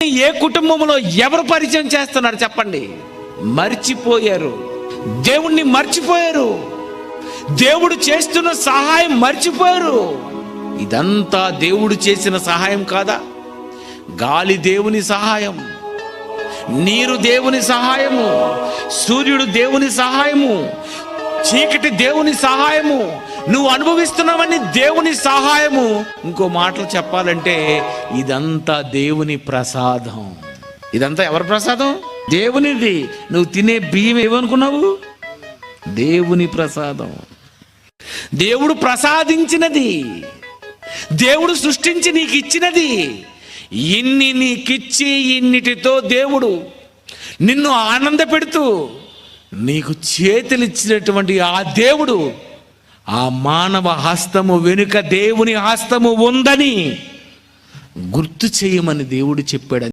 ఏ కుటుంబంలో ఎవరు పరిచయం చేస్తున్నారు చెప్పండి? మర్చిపోయారు, దేవుణ్ణి మర్చిపోయారు, దేవుడు చేస్తున్న సహాయం మర్చిపోయారు. ఇదంతా దేవుడు చేసిన సహాయం కాదా? గాలి దేవుని సహాయం, నీరు దేవుని సహాయము, సూర్యుడు దేవుని సహాయము, చీకటి దేవుని సహాయము, నువ్వు అనుభవిస్తున్నావని దేవుని సహాయము. ఇంకో మాటలు చెప్పాలంటే ఇదంతా దేవుని ప్రసాదం. ఇదంతా ఎవరి ప్రసాదం? దేవునిది. నువ్వు తినే బియ్యం ఏమనుకున్నావు? దేవుని ప్రసాదం. దేవుడు ప్రసాదించినది, దేవుడు సృష్టించి నీకు ఇచ్చినది. ఇన్ని నీకిచ్చి ఇన్నిటితో దేవుడు నిన్ను ఆనంద పెడుతూ నీకు చేతులిచ్చినటువంటి ఆ దేవుడు, ఆ మానవ హస్తము వెనుక దేవుని హస్తము ఉందని గుర్తు చేయమని దేవుడు చెప్పాడు.